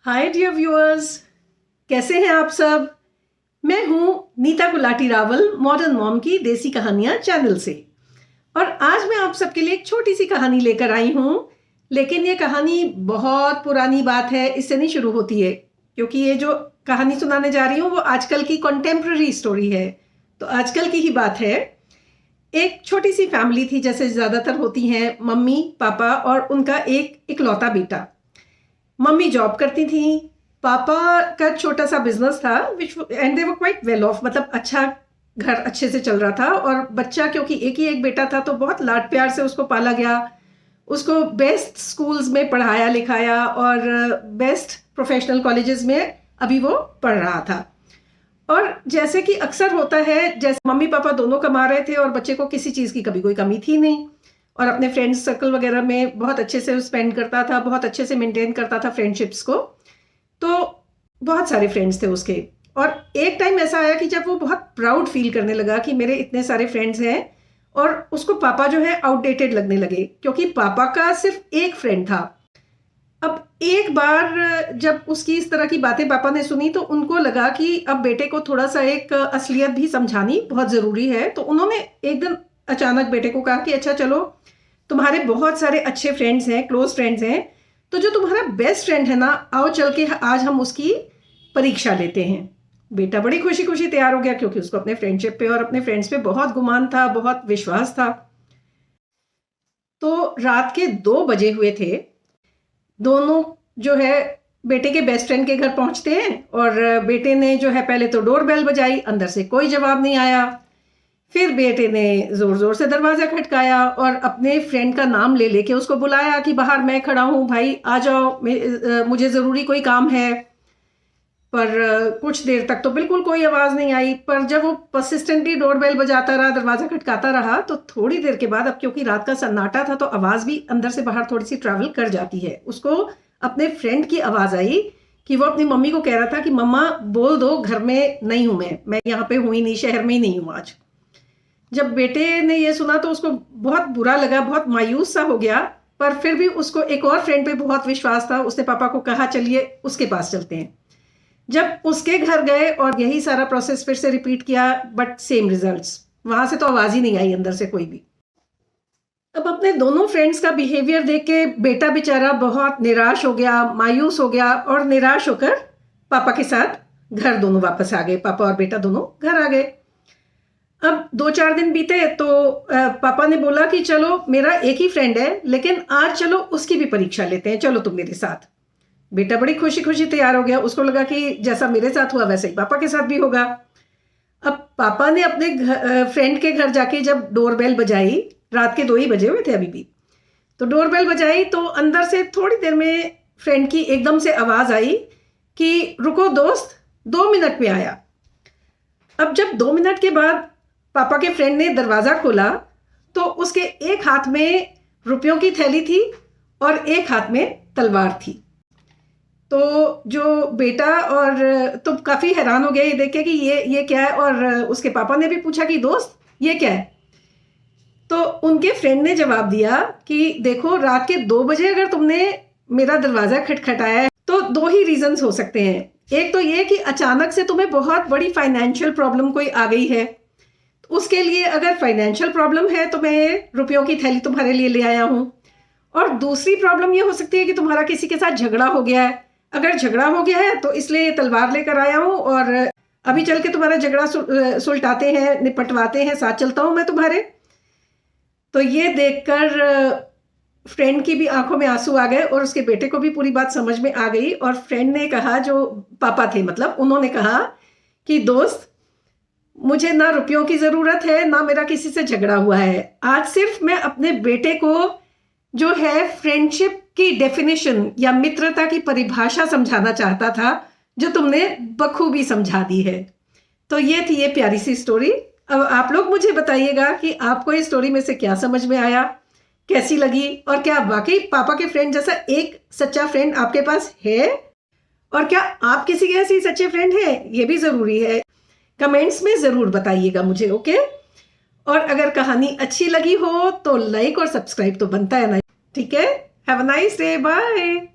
Hi dear viewers, कैसे हैं आप सब। मैं हूं नीता गुलाटी रावल, मॉडर्न मॉम की देसी कहानियां चैनल से। और आज मैं आप सबके लिए एक छोटी सी कहानी लेकर आई हूं। लेकिन ये कहानी बहुत पुरानी बात है, इससे नहीं शुरू होती है, क्योंकि ये जो कहानी सुनाने जा रही हूं वो आजकल की कंटेम्प्रेरी स्टोरी है। तो आजकल की ही बात है। एक छोटी सी फैमिली थी, जैसे ज़्यादातर होती हैं, मम्मी पापा और उनका एक इकलौता बेटा। मम्मी जॉब करती थी, पापा का छोटा सा बिजनेस था and they were quite well of, मतलब अच्छा घर अच्छे से चल रहा था। और बच्चा, क्योंकि एक ही एक बेटा था, तो बहुत लाड प्यार से उसको पाला गया। उसको बेस्ट स्कूल्स में पढ़ाया लिखाया और बेस्ट प्रोफेशनल कॉलेजेस में अभी वो पढ़ रहा था। और जैसे कि अक्सर होता है, जैसे मम्मी पापा दोनों कमा रहे थे और बच्चे को किसी चीज़ की कभी कोई कमी थी नहीं, और अपने फ्रेंड्स सर्कल वगैरह में बहुत अच्छे से स्पेंड करता था, बहुत अच्छे से मेंटेन करता था फ्रेंडशिप्स को। तो बहुत सारे फ्रेंड्स थे उसके। और एक टाइम ऐसा आया कि जब वो बहुत प्राउड फील करने लगा कि मेरे इतने सारे फ्रेंड्स हैं, और उसको पापा जो है आउटडेटेड लगने लगे, क्योंकि पापा का सिर्फ एक फ्रेंड था। अब एक बार जब उसकी इस तरह की बातें पापा ने सुनी, तो उनको लगा कि अब बेटे को थोड़ा सा एक असलियत भी समझानी बहुत ज़रूरी है। तो उन्होंने एक दिन अचानक बेटे को कहा कि अच्छा चलो, तुम्हारे बहुत सारे अच्छे फ्रेंड्स हैं, क्लोज फ्रेंड्स हैं, तो जो तुम्हारा बेस्ट फ्रेंड है ना, आओ चल के आज हम उसकी परीक्षा लेते हैं। बेटा बड़ी खुशी खुशी तैयार हो गया, क्योंकि उसको अपने फ्रेंडशिप पे और अपने फ्रेंड्स पे बहुत गुमान था, बहुत विश्वास था। तो रात के 2 बजे हुए थे। दोनों जो है बेटे के बेस्ट फ्रेंड के घर पहुंचते हैं, और बेटे ने जो है पहले तो डोर बेल बजाई, अंदर से कोई जवाब नहीं आया। फिर बेटे ने जोर जोर से दरवाजा खटकाया और अपने फ्रेंड का नाम ले लेके उसको बुलाया कि बाहर मैं खड़ा हूँ, भाई आ जाओ, मुझे ज़रूरी कोई काम है। पर कुछ देर तक तो बिल्कुल कोई आवाज़ नहीं आई। पर जब वो परसिस्टेंटली डोरबेल बजाता रहा, दरवाज़ा खटकाता रहा, तो थोड़ी देर के बाद, अब क्योंकि रात का सन्नाटा था, तो आवाज़ भी अंदर से बाहर थोड़ी सी ट्रैवल कर जाती है। उसको अपने फ्रेंड की आवाज़ आई कि वो अपनी मम्मी को कह रहा था कि मम्मा बोल दो, घर में नहीं हूँ, मैं यहाँ पे हूँ ही नहीं, शहर में ही नहीं हूँ आज। जब बेटे ने ये सुना तो उसको बहुत बुरा लगा, बहुत मायूस सा हो गया। पर फिर भी उसको एक और फ्रेंड पे बहुत विश्वास था। उसने पापा को कहा चलिए उसके पास चलते हैं। जब उसके घर गए और यही सारा प्रोसेस फिर से रिपीट किया, बट सेम रिजल्ट्स। वहां से तो आवाज ही नहीं आई अंदर से कोई भी। अब अपने दोनों फ्रेंड्स का बिहेवियर देख के बेटा बेचारा बहुत निराश हो गया, मायूस हो गया, और निराश होकर पापा के साथ घर दोनों वापस आ गए। पापा और बेटा दोनों घर आ गए। अब 2-4 दिन बीते तो पापा ने बोला कि चलो, मेरा एक ही फ्रेंड है, लेकिन आज चलो उसकी भी परीक्षा लेते हैं, चलो तुम मेरे साथ। बेटा बड़ी खुशी खुशी तैयार हो गया। उसको लगा कि जैसा मेरे साथ हुआ वैसे ही पापा के साथ भी होगा। अब पापा ने अपने फ्रेंड के घर जाके जब डोरबेल बजाई, रात के 2 ही बजे हुए थे अभी भी, तो डोरबेल बजाई तो अंदर से थोड़ी देर में फ्रेंड की एकदम से आवाज आई कि रुको दोस्त, 2 मिनट में आया। अब जब 2 मिनट के बाद पापा के फ्रेंड ने दरवाज़ा खोला, तो उसके एक हाथ में रुपयों की थैली थी और एक हाथ में तलवार थी। तो जो बेटा और तो काफ़ी हैरान हो गया ये देख के कि ये क्या है। और उसके पापा ने भी पूछा कि दोस्त ये क्या है। तो उनके फ्रेंड ने जवाब दिया कि देखो, रात के 2 बजे अगर तुमने मेरा दरवाज़ा खटखटाया है, तो 2 ही रीजंस हो सकते हैं। एक तो ये कि अचानक से तुम्हें बहुत बड़ी फाइनेंशियल प्रॉब्लम कोई आ गई है, उसके लिए अगर फाइनेंशियल प्रॉब्लम है तो मैं रुपयों की थैली तुम्हारे लिए ले आया हूँ। और दूसरी प्रॉब्लम ये हो सकती है कि तुम्हारा किसी के साथ झगड़ा हो गया है। अगर झगड़ा हो गया है तो इसलिए ये तलवार लेकर आया हूँ, और अभी चल के तुम्हारा झगड़ा सुलटाते हैं, निपटवाते हैं, साथ चलता हूँ मैं तुम्हारे। तो ये देखकर फ्रेंड की भी आंखों में आंसू आ गए, और उसके बेटे को भी पूरी बात समझ में आ गई। और फ्रेंड ने कहा, जो पापा थे मतलब, उन्होंने कहा कि दोस्त, मुझे ना रुपयों की ज़रूरत है, ना मेरा किसी से झगड़ा हुआ है। आज सिर्फ मैं अपने बेटे को जो है फ्रेंडशिप की डेफिनेशन या मित्रता की परिभाषा समझाना चाहता था, जो तुमने बखूबी समझा दी है। तो ये थी ये प्यारी सी स्टोरी। अब आप लोग मुझे बताइएगा कि आपको इस स्टोरी में से क्या समझ में आया, कैसी लगी, और क्या वाकई पापा के फ्रेंड जैसा एक सच्चा फ्रेंड आपके पास है, और क्या आप किसी के ऐसे सच्चे फ्रेंड हैं, ये भी ज़रूरी है। कमेंट्स में ज़रूर बताइएगा मुझे, ओके। और अगर कहानी अच्छी लगी हो तो लाइक और सब्सक्राइब तो बनता है ना, ठीक है। Have a nice day, bye.